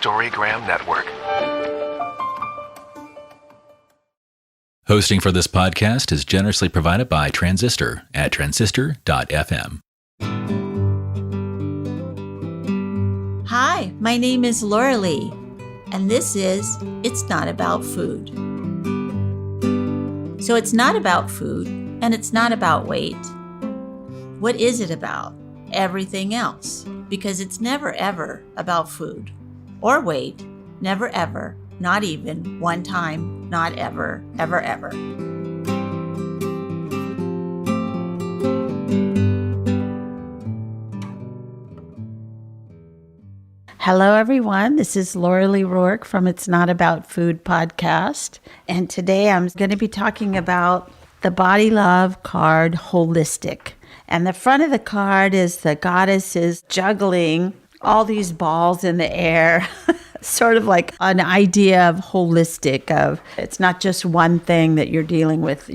Storygram Network. Hosting for this podcast is generously provided by Transistor at transistor.fm. Hi, my name is Laurelee, and this is It's Not About Food. So it's not about food, and it's not about weight. What is it about? Everything else, because it's never ever about food or weight, never ever, not even one time, not ever, ever, ever. Hello, everyone. This is Laurelee Roark from It's Not About Food podcast. And today I'm going to be talking about the Body Love card, Holistic. And the front of the card is the goddess is juggling all these balls in the air, sort of like an idea of holistic, of it's not just one thing that you're dealing with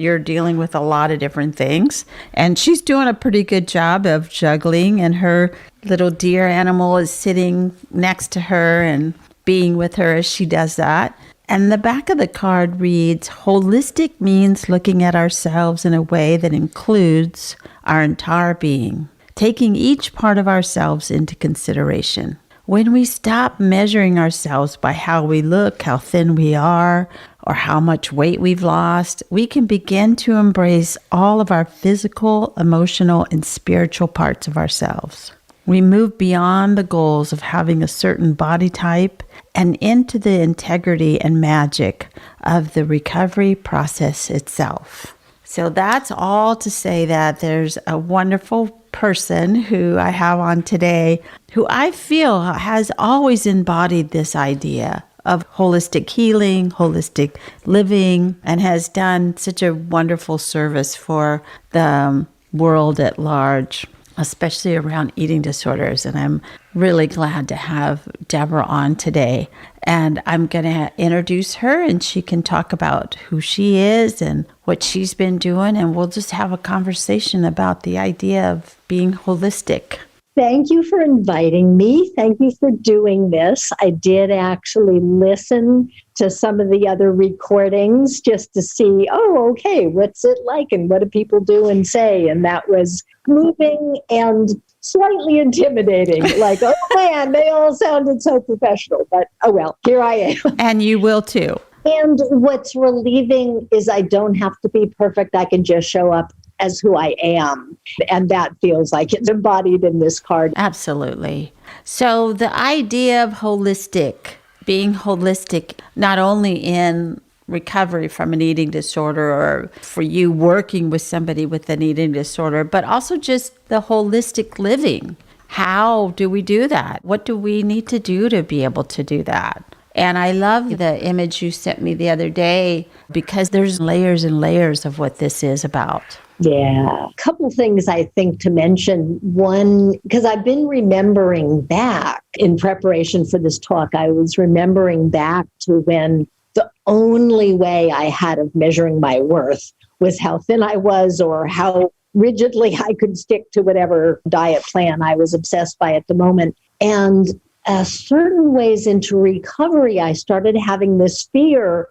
a lot of different things. And she's doing a pretty good job of juggling, and her little deer animal is sitting next to her and being with her as she does that. And the back of the card reads, holistic means looking at ourselves in a way that includes our entire being, taking each part of ourselves into consideration. When we stop measuring ourselves by how we look, how thin we are, or how much weight we've lost, we can begin to embrace all of our physical, emotional, and spiritual parts of ourselves. We move beyond the goals of having a certain body type and into the integrity and magic of the recovery process itself. So that's all to say that there's a wonderful person who I have on today who I feel has always embodied this idea of holistic healing, holistic living, and has done such a wonderful service for the world at large, especially around eating disorders. And I'm really glad to have Debra on today. And I'm going to introduce her, and she can talk about who she is and what she's been doing. And we'll just have a conversation about the idea of being holistic. Thank you for inviting me. Thank you for doing this. I did actually listen to some of the other recordings just to see, okay, what's it like and what do people do and say? And that was moving and slightly intimidating. Like, oh man, they all sounded so professional. But oh well, here I am. And you will too. And what's relieving is I don't have to be perfect. I can just show up as who I am. And that feels like it's embodied in this card. Absolutely. So the idea of holistic, being holistic, not only in recovery from an eating disorder or for you working with somebody with an eating disorder, but also just the holistic living. How do we do that? What do we need to do to be able to do that? And I love the image you sent me the other day because there's layers and layers of what this is about. Yeah. A couple things I think to mention. One, because I've been remembering back in preparation for this talk, I was remembering back to when the only way I had of measuring my worth was how thin I was or how rigidly I could stick to whatever diet plan I was obsessed by at the moment. And certain ways into recovery, I started having this fear,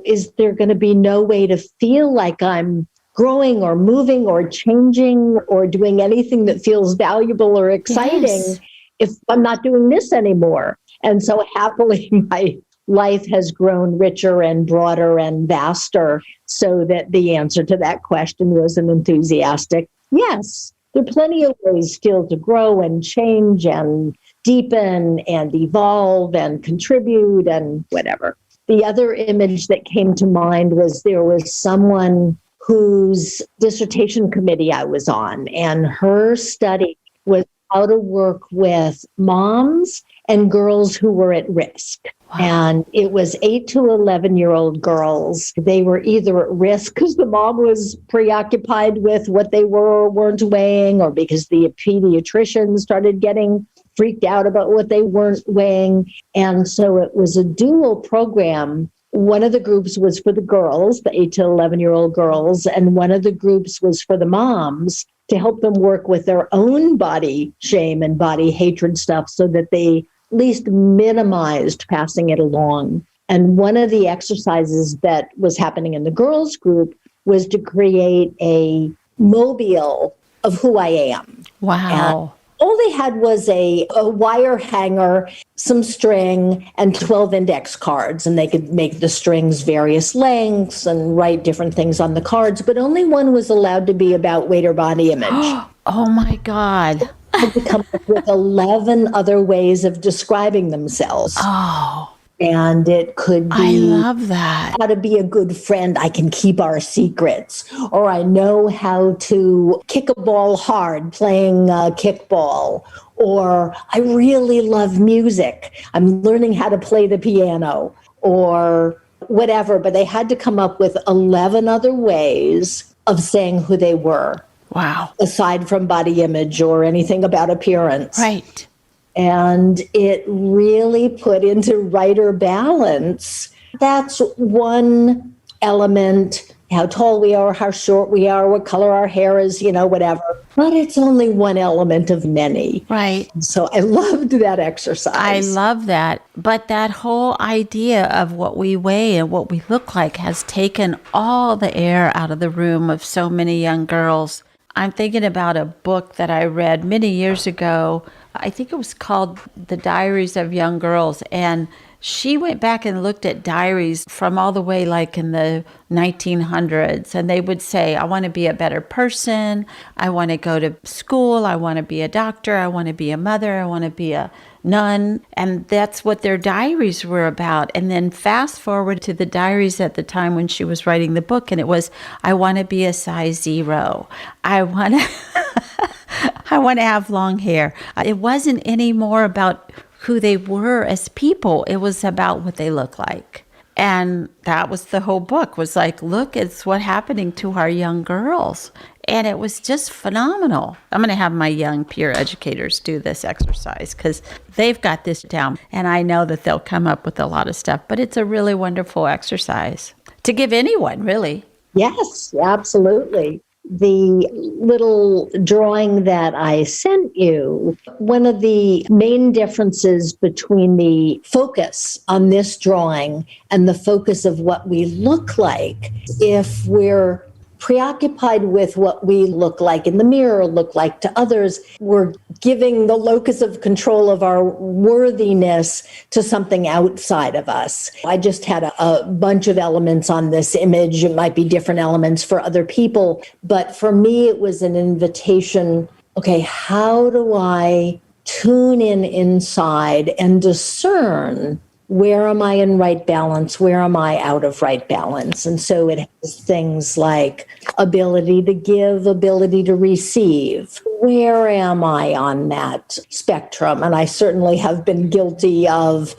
is there going to be no way to feel like I'm growing or moving or changing or doing anything that feels valuable or exciting if I'm not doing this anymore? And so happily, my life has grown richer and broader and vaster, so that the answer to that question was an enthusiastic yes. There are plenty of ways still to grow and change and deepen and evolve and contribute and whatever. The other image that came to mind was there was someone whose dissertation committee I was on, and her study was how to work with moms and girls who were at risk. Wow. And it was 8 to 11-year-old girls. They were either at risk because the mom was preoccupied with what they were or weren't weighing, or because the pediatrician started getting freaked out about what they weren't weighing. And so it was a dual program. One of the groups was for the girls, the 8 to 11-year-old girls, and one of the groups was for the moms to help them work with their own body shame and body hatred stuff so that they least minimized passing it along. And one of the exercises that was happening in the girls group was to create a mobile of who I am. Wow. All they had was a wire hanger, some string, and 12 index cards. And they could make the strings various lengths and write different things on the cards, but only one was allowed to be about weight or body image. Oh my God. Had to come up with 11 other ways of describing themselves. Oh, And it could be, I love that. how to be a good friend. I can keep our secrets. Or I know how to kick a ball hard playing kickball. Or I really love music. I'm learning how to play the piano or whatever. But they had to come up with 11 other ways of saying who they were. Wow. Aside from body image or anything about appearance. Right. And it really put into writer balance. That's one element, how tall we are, how short we are, what color our hair is, whatever. But it's only one element of many. Right. So I loved that exercise. I love that. But that whole idea of what we weigh and what we look like has taken all the air out of the room of so many young girls. I'm thinking about a book that I read many years ago. I think it was called The Diaries of Young Girls. And she went back and looked at diaries from all the way like in the 1900s. And they would say, I want to be a better person. I want to go to school. I want to be a doctor. I want to be a mother. I want to be a nun. And that's what their diaries were about. And then fast forward to the diaries at the time when she was writing the book. And it was, I want to be a size 0. I want to... I want to have long hair. It wasn't any more about who they were as people. It was about what they look like. And that was the whole book, was like, look, it's what's happening to our young girls. And it was just phenomenal. I'm going to have my young peer educators do this exercise because they've got this down. And I know that they'll come up with a lot of stuff. But it's a really wonderful exercise to give anyone, really. Yes, absolutely. The little drawing that I sent you, one of the main differences between the focus on this drawing and the focus of what we look like, if we're preoccupied with what we look like in the mirror, look like to others, we're giving the locus of control of our worthiness to something outside of us. I just had a bunch of elements on this image. It might be different elements for other people, but for me, it was an invitation. Okay, how do I tune in inside and discern where am I in right balance? Where am I out of right balance? And so it has things like ability to give, ability to receive. Where am I on that spectrum? And I certainly have been guilty of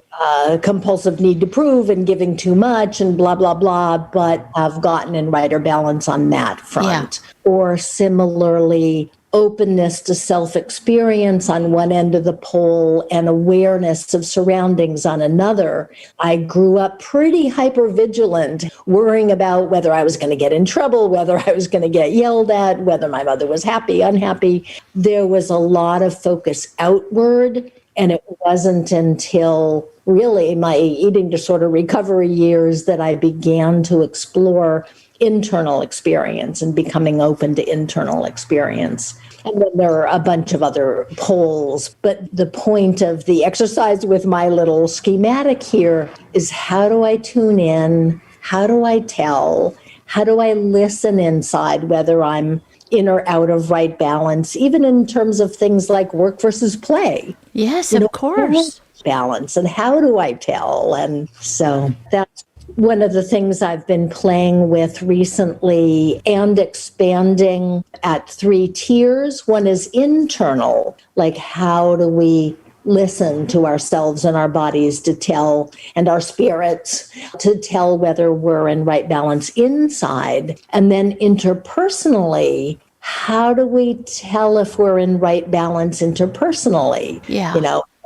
compulsive need to prove and giving too much and blah, blah, blah, but I've gotten in right or balance on that front. Yeah. Or similarly, openness to self-experience on one end of the pole and awareness of surroundings on another. I grew up pretty hypervigilant, worrying about whether I was going to get in trouble, whether I was going to get yelled at, whether my mother was happy, unhappy. There was a lot of focus outward, and it wasn't until really my eating disorder recovery years that I began to explore internal experience and becoming open to internal experience. And then there are a bunch of other poles. But the point of the exercise with my little schematic here is, how do I tune in? How do I tell? How do I listen inside, whether I'm in or out of right balance, even in terms of things like work versus play? Yes, of course. Balance. And how do I tell? And so that's one of the things I've been playing with recently and expanding at 3 tiers. One is internal, like how do we listen to ourselves and our bodies to tell, and our spirits to tell whether we're in right balance inside. And then interpersonally, how do we tell if we're in right balance interpersonally? Yeah.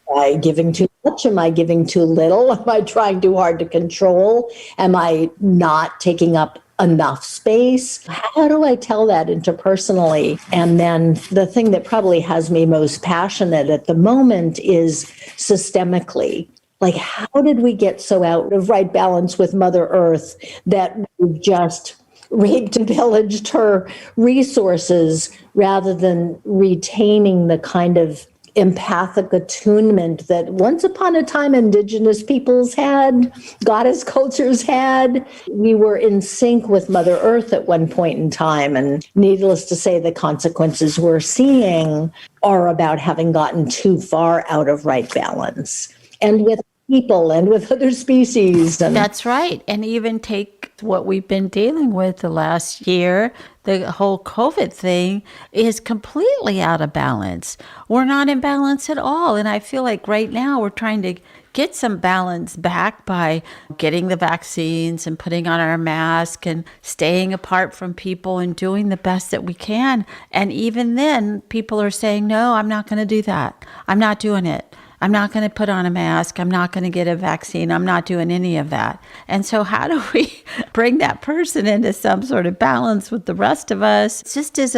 Am I giving too much? Am I giving too little? Am I trying too hard to control? Am I not taking up enough space. How do I tell that interpersonally? And then the thing that probably has me most passionate at the moment is systemically. Like, how did we get so out of right balance with Mother Earth that we've just raped and pillaged her resources rather than retaining the kind of empathic attunement that once upon a time indigenous peoples had, goddess cultures had. We were in sync with Mother Earth at one point in time. And needless to say, the consequences we're seeing are about having gotten too far out of right balance. And with people and with other species. That's right. And even take what we've been dealing with the last year, the whole COVID thing is completely out of balance. We're not in balance at all. And I feel like right now we're trying to get some balance back by getting the vaccines and putting on our mask and staying apart from people and doing the best that we can. And even then, people are saying, no, I'm not going to do that. I'm not doing it. I'm not going to put on a mask. I'm not going to get a vaccine. I'm not doing any of that. And so how do we bring that person into some sort of balance with the rest of us? It's just as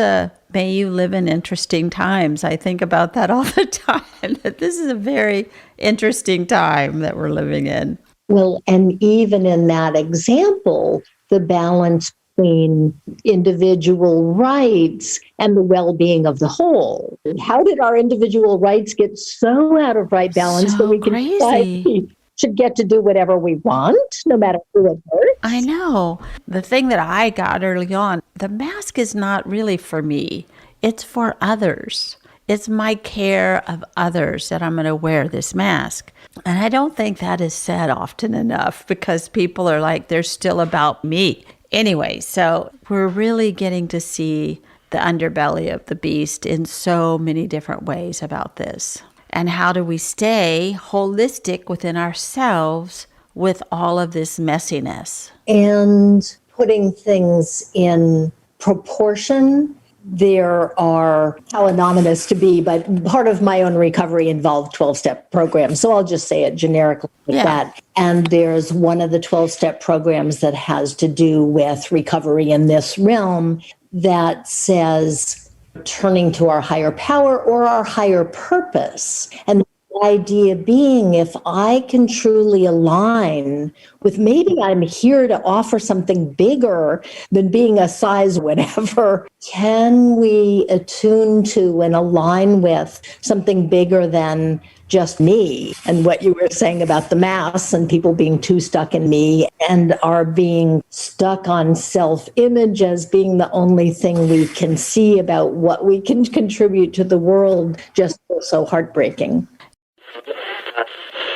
may you live in interesting times. I think about that all the time. This is a very interesting time that we're living in. Well, and even in that example, the balance between individual rights and the well-being of the whole. How did our individual rights get so out of right balance that we should get to do whatever we want, no matter who it hurts? I know. The thing that I got early on, the mask is not really for me. It's for others. It's my care of others that I'm going to wear this mask. And I don't think that is said often enough because people are like, they're still about me. Anyway, so we're really getting to see the underbelly of the beast in so many different ways about this. And how do we stay holistic within ourselves with all of this messiness? And putting things in proportion. There are, how anonymous to be, but part of my own recovery involved 12-step programs. So I'll just say it generically like that. And there's one of the 12-step programs that has to do with recovery in this realm that says turning to our higher power or our higher purpose. And the idea being, if I can truly align with maybe I'm here to offer something bigger than being a size whatever, can we attune to and align with something bigger than just me? And what you were saying about the mass and people being too stuck in me and are being stuck on self-image as being the only thing we can see about what we can contribute to the world just feels so heartbreaking.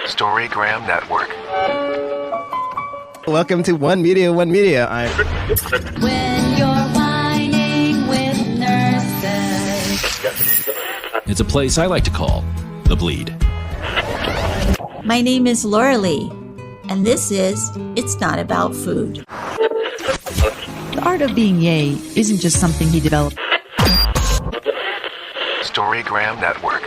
Storygram Network. Welcome to One Media, One Media. When you're whining with nurses. It's a place I like to call The Bleed. My name is Laurelee, and this is It's Not About Food. The art of being yay isn't just something he developed. Storygram Network.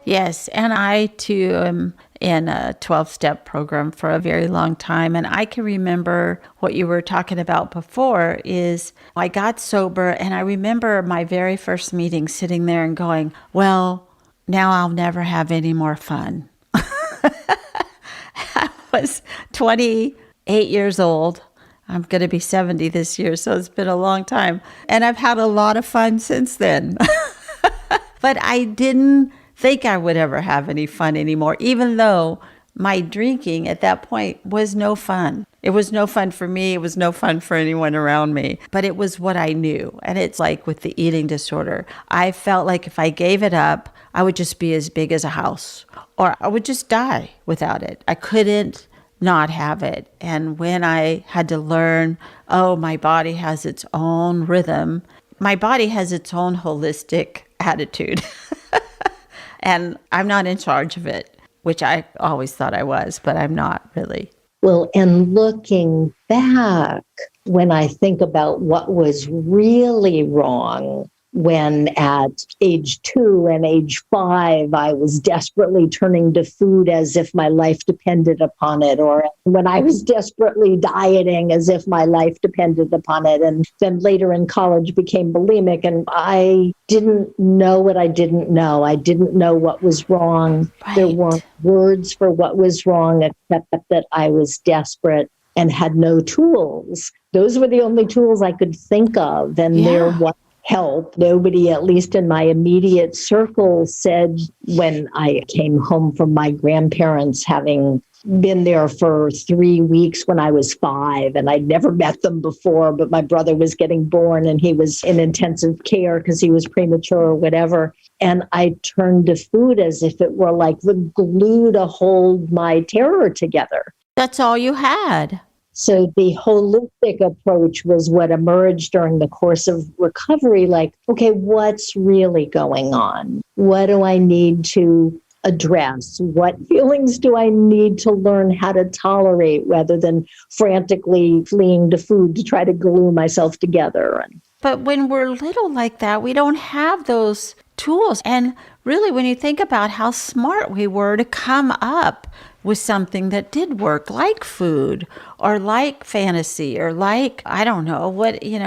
Yes, and I too am in a 12-step program for a very long time. And I can remember what you were talking about before is I got sober and I remember my very first meeting sitting there and going, well, now I'll never have any more fun. I was 28 years old. I'm going to be 70 this year, so it's been a long time. And I've had a lot of fun since then. But I didn't think I would ever have any fun anymore, even though my drinking at that point was no fun. It was no fun for me. It was no fun for anyone around me, but it was what I knew. And it's like with the eating disorder, I felt like if I gave it up, I would just be as big as a house or I would just die without it. I couldn't not have it. And when I had to learn, oh, my body has its own rhythm, my body has its own holistic attitude. And I'm not in charge of it, which I always thought I was, but I'm not really. Well, and looking back, when I think about what was really wrong, when at age 2 and age 5, I was desperately turning to food as if my life depended upon it, or when I was desperately dieting as if my life depended upon it. And then later in college became bulimic, and I didn't know what I didn't know. I didn't know what was wrong. Right. There weren't words for what was wrong, except that I was desperate and had no tools. Those were the only tools I could think of. And there was help. Nobody, at least in my immediate circle, said when I came home from my grandparents, having been there for 3 weeks when I was 5, and I'd never met them before, but my brother was getting born and he was in intensive care because he was premature or whatever. And I turned to food as if it were like the glue to hold my terror together. That's all you had. So the holistic approach was what emerged during the course of recovery. Like, okay, what's really going on? What do I need to address? What feelings do I need to learn how to tolerate rather than frantically fleeing to food to try to glue myself together? But when we're little like that, we don't have those tools. And really, when you think about how smart we were to come up with something that did work, like food or like fantasy or like, I don't know,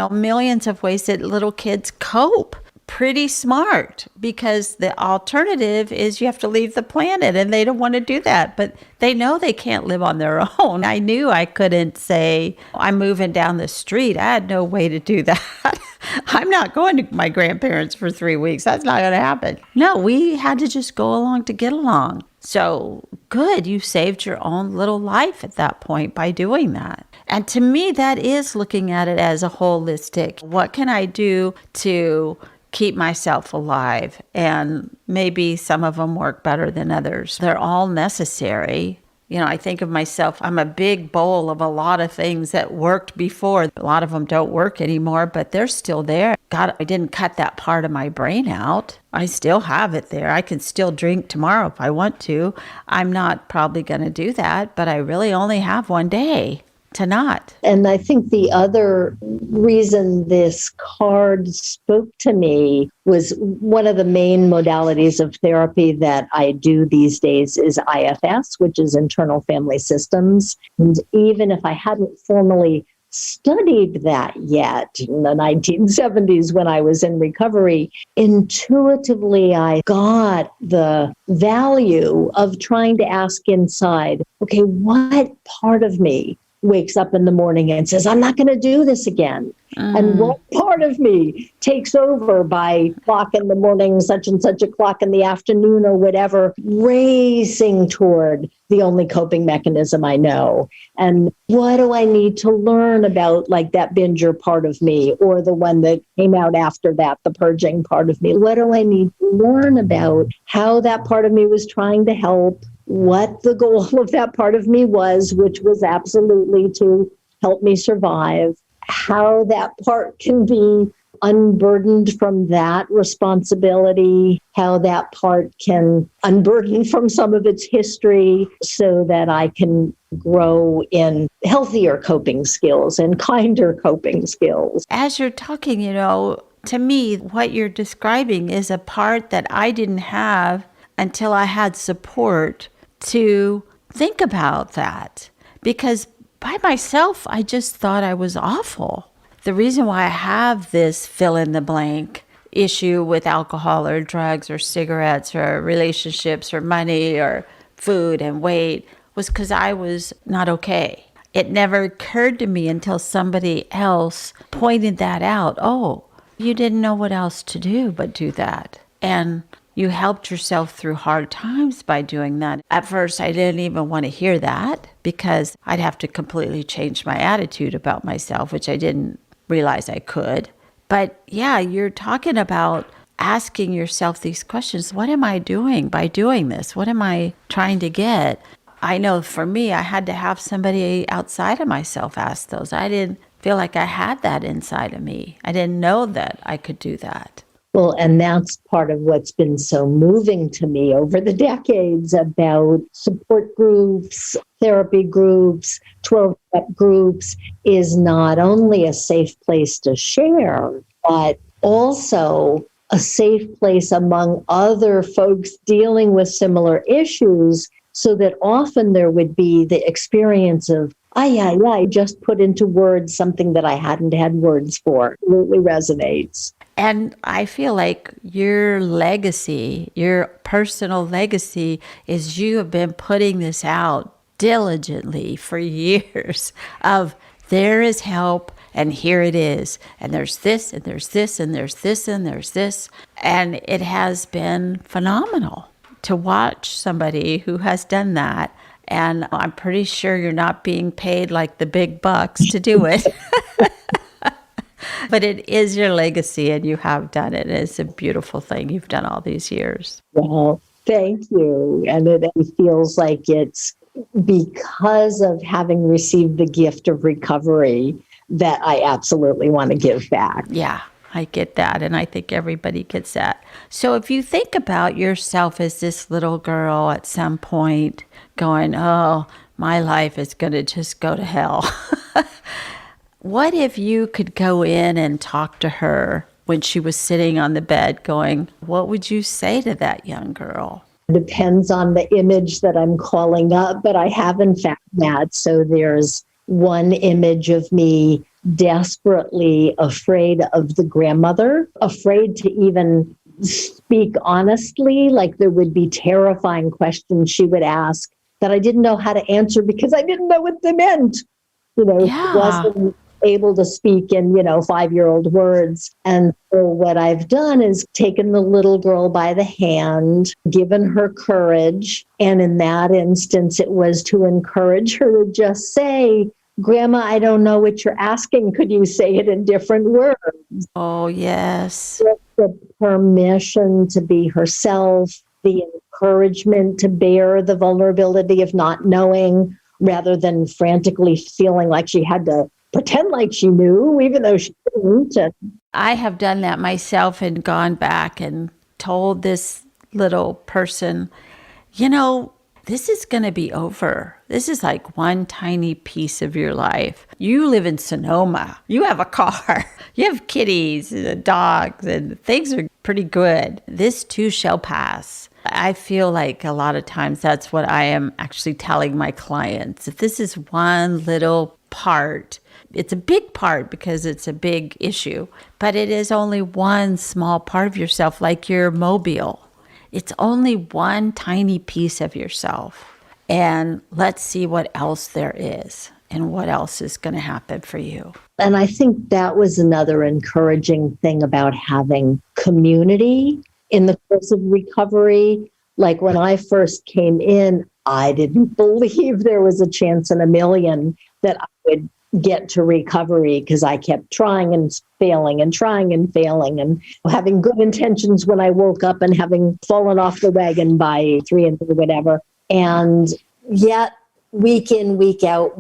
millions of ways that little kids cope. Pretty smart, because the alternative is you have to leave the planet, and they don't want to do that, but they know they can't live on their own. I knew I couldn't say, I'm moving down the street. I had no way to do that. I'm not going to my grandparents for 3 weeks. That's not going to happen. No, we had to just go along to get along. So good, you saved your own little life at that point by doing that. And to me, that is looking at it as a holistic. What can I do to keep myself alive? And maybe some of them work better than others. They're all necessary. I think of myself, I'm a big bowl of a lot of things that worked before. A lot of them don't work anymore, but they're still there. God, I didn't cut that part of my brain out. I still have it there. I can still drink tomorrow if I want to. I'm not probably going to do that, but I really only have one day to not. And I think the other reason this card spoke to me was one of the main modalities of therapy that I do these days is IFS, which is internal family systems. And even if I hadn't formally studied that yet in the 1970s when I was in recovery, intuitively I got the value of trying to ask inside, okay, what part of me wakes up in the morning and says, I'm not going to do this again? And what part of me takes over by clock in the morning, such and such o'clock in the afternoon or whatever, racing toward the only coping mechanism I know? And what do I need to learn about, like, that binger part of me, or the one that came out after that, the purging part of me? What do I need to learn about how that part of me was trying to help, what the goal of that part of me was, which was absolutely to help me survive, how that part can be unburdened from that responsibility, how that part can unburden from some of its history so that I can grow in healthier coping skills and kinder coping skills. As you're talking, to me, what you're describing is a part that I didn't have until I had support to think about that. Because by myself, I just thought I was awful. The reason why I have this fill in the blank issue with alcohol or drugs or cigarettes or relationships or money or food and weight was because I was not okay. It never occurred to me until somebody else pointed that out. Oh, you didn't know what else to do but do that. And you helped yourself through hard times by doing that. At first, I didn't even want to hear that because I'd have to completely change my attitude about myself, which I didn't realize I could. But yeah, you're talking about asking yourself these questions. What am I doing by doing this? What am I trying to get? I know for me, I had to have somebody outside of myself ask those. I didn't feel like I had that inside of me. I didn't know that I could do that. Well, and that's part of what's been so moving to me over the decades about support groups, therapy groups, 12-step groups, is not only a safe place to share, but also a safe place among other folks dealing with similar issues, so that often there would be the experience of, I just put into words something that I hadn't had words for. It really resonates. And I feel like your legacy, your personal legacy, is you have been putting this out diligently for years of there is help and here it is. And there's this and there's this and there's this and there's this. And it has been phenomenal to watch somebody who has done that. And I'm pretty sure you're not being paid like the big bucks to do it. But it is your legacy and you have done it. It's a beautiful thing you've done all these years. Well, thank you. And it feels like it's because of having received the gift of recovery that I absolutely want to give back. Yeah, I get that. And I think everybody gets that. So if you think about yourself as this little girl at some point going, oh, my life is going to just go to hell. What if you could go in and talk to her when she was sitting on the bed going, what would you say to that young girl? Depends on the image that I'm calling up, but I have in fact that. So there's one image of me desperately afraid of the grandmother, afraid to even speak honestly, like there would be terrifying questions she would ask that I didn't know how to answer because I didn't know what they meant. Yeah. Wasn't able to speak in, 5-year-old words. And so what I've done is taken the little girl by the hand, given her courage. And in that instance, it was to encourage her to just say, Grandma, I don't know what you're asking. Could you say it in different words? Oh, yes. The permission to be herself, the encouragement to bear the vulnerability of not knowing, rather than frantically feeling like she had to pretend like she knew, even though she didn't. I have done that myself and gone back and told this little person, this is going to be over. This is like one tiny piece of your life. You live in Sonoma. You have a car. You have kitties and dogs, and things are pretty good. This too shall pass. I feel like a lot of times that's what I am actually telling my clients. If this is one little part, it's a big part because it's a big issue, but it is only one small part of yourself, like your mobile. It's only one tiny piece of yourself. And let's see what else there is and what else is going to happen for you. And I think that was another encouraging thing about having community in the course of recovery. Like when I first came in, I didn't believe there was a chance in a million that I would get to recovery because I kept trying and failing and trying and failing and having good intentions when I woke up and having fallen off the wagon by 3 and 3, whatever. And yet week in, week out,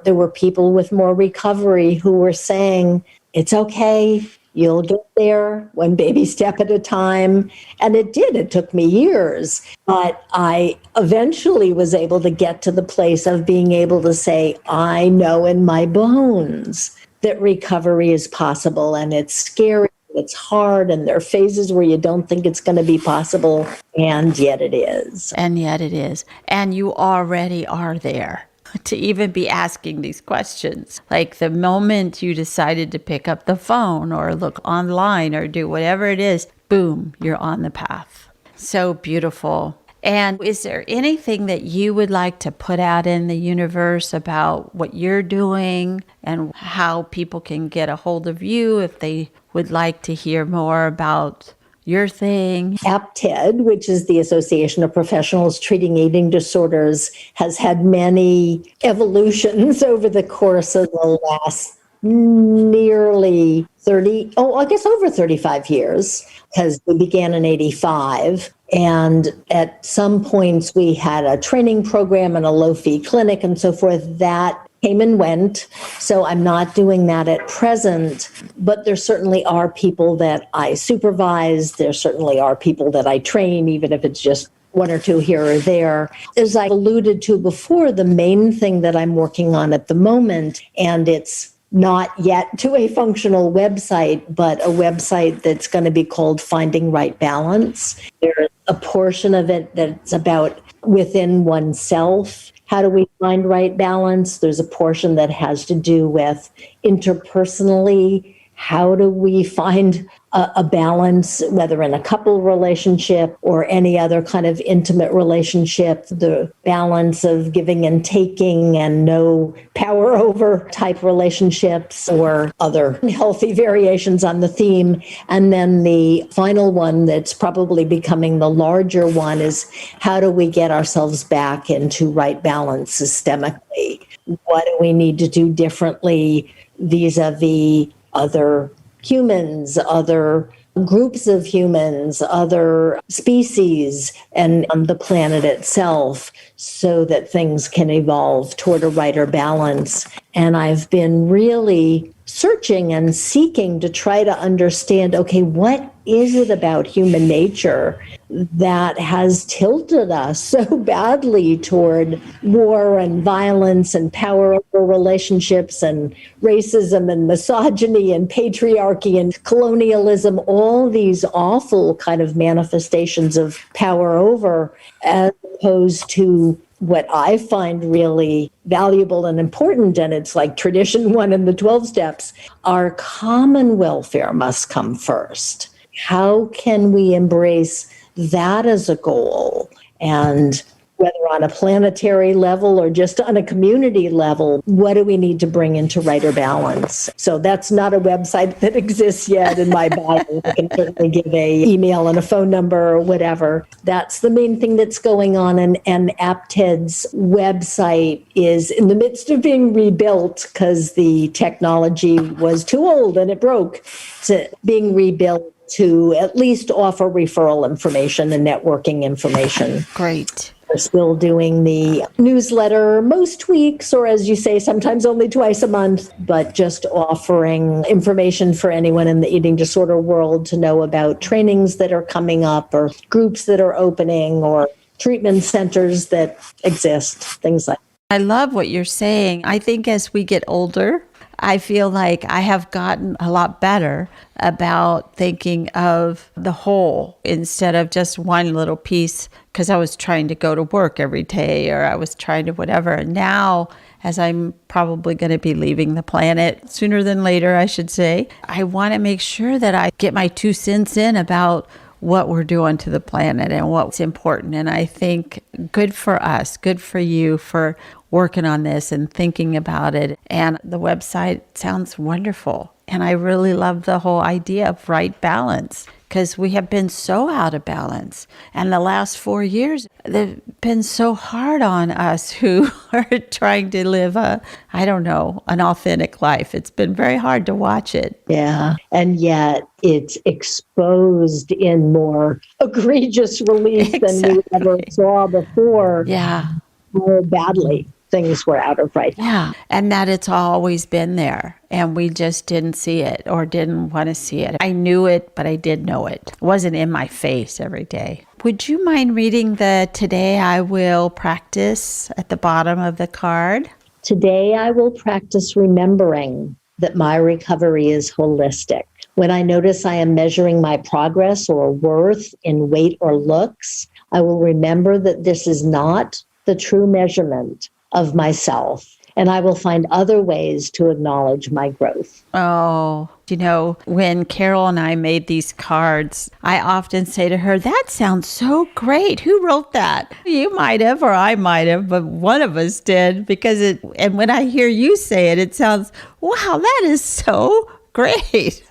there were people with more recovery who were saying, it's okay. You'll get there one baby step at a time. And it did. It took me years. But I eventually was able to get to the place of being able to say, I know in my bones that recovery is possible, and it's scary, it's hard, and there are phases where you don't think it's going to be possible, and yet it is. And yet it is. And you already are there. To even be asking these questions. Like the moment you decided to pick up the phone or look online or do whatever it is, boom, you're on the path. So beautiful. And is there anything that you would like to put out in the universe about what you're doing and how people can get a hold of you if they would like to hear more about your thing? APTED, which is the Association of Professionals Treating Eating Disorders, has had many evolutions over the course of the last nearly over 35 years, because we began in 85. And at some points we had a training program and a low-fee clinic and so forth. That came and went. So I'm not doing that at present, but there certainly are people that I supervise. There certainly are people that I train, even if it's just 1 or 2 here or there. As I alluded to before, the main thing that I'm working on at the moment, and it's not yet to a functional website, but a website that's going to be called Finding Right Balance. There's a portion of it that's about within oneself. How do we find right balance? There's a portion that has to do with interpersonally. How do we find a balance, whether in a couple relationship or any other kind of intimate relationship, the balance of giving and taking and no power over type relationships or other healthy variations on the theme. And then the final one that's probably becoming the larger one is how do we get ourselves back into right balance systemically? What do we need to do differently vis-a-vis other humans, other groups of humans, other species, and on the planet itself, so that things can evolve toward a righter balance. And I've been really searching and seeking to try to understand, okay, what is it about human nature that has tilted us so badly toward war and violence and power over relationships and racism and misogyny and patriarchy and colonialism, all these awful kind of manifestations of power over, as opposed to what I find really valuable and important, and it's like tradition 1 in the 12 steps, our common welfare must come first. How can we embrace that as a goal? And whether on a planetary level or just on a community level, what do we need to bring into righter balance? So that's not a website that exists yet in my bio. I can certainly give a email and a phone number or whatever. That's the main thing that's going on. And APTED's website is in the midst of being rebuilt because the technology was too old and it broke. It's being rebuilt to at least offer referral information and networking information. Great. We're still doing the newsletter most weeks, or as you say, sometimes only twice a month, but just offering information for anyone in the eating disorder world to know about trainings that are coming up or groups that are opening or treatment centers that exist, things like that. I love what you're saying. I think as we get older, I feel like I have gotten a lot better about thinking of the whole instead of just one little piece, because I was trying to go to work every day or I was trying to whatever. And now, as I'm probably going to be leaving the planet sooner than later, I should say, I want to make sure that I get my 2 cents in about what we're doing to the planet and what's important. And I think good for us, good for you for working on this and thinking about it. And the website sounds wonderful. And I really love the whole idea of right balance, because we have been so out of balance. And the last 4 years, they've been so hard on us who are trying to live an authentic life. It's been very hard to watch it. Yeah. And yet it's exposed in more egregious relief than we ever saw before. Yeah. More badly things were out of right. Yeah. And that it's always been there. And we just didn't see it or didn't want to see it. I knew it, but I did know it. It wasn't in my face every day. Would you mind reading the Today I Will Practice at the bottom of the card? Today I will practice remembering that my recovery is holistic. When I notice I am measuring my progress or worth in weight or looks, I will remember that this is not the true measurement of myself, and I will find other ways to acknowledge my growth. Oh, when Carol and I made these cards, I often say to her, that sounds so great. Who wrote that? You might have, or I might have, but one of us did, and when I hear you say it, it sounds, wow, that is so great.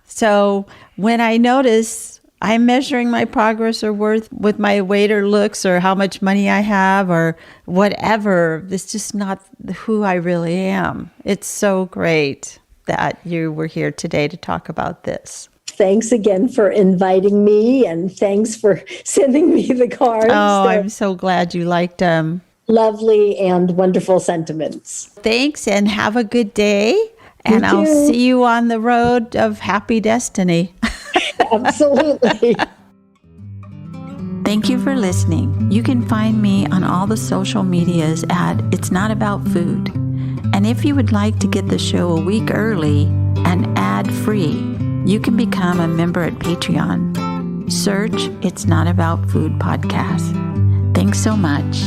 So when I notice I'm measuring my progress or worth with my weight or looks or how much money I have or whatever, it's just not who I really am. It's so great that you were here today to talk about this. Thanks again for inviting me, and thanks for sending me the cards. Oh, I'm so glad you liked them. Lovely and wonderful sentiments. Thanks, and have a good day. And I'll see you on the road of happy destiny. Absolutely. Thank you for listening. You can find me on all the social medias at It's Not About Food. And if you would like to get the show a week early and ad-free, you can become a member at Patreon. Search It's Not About Food podcast. Thanks so much.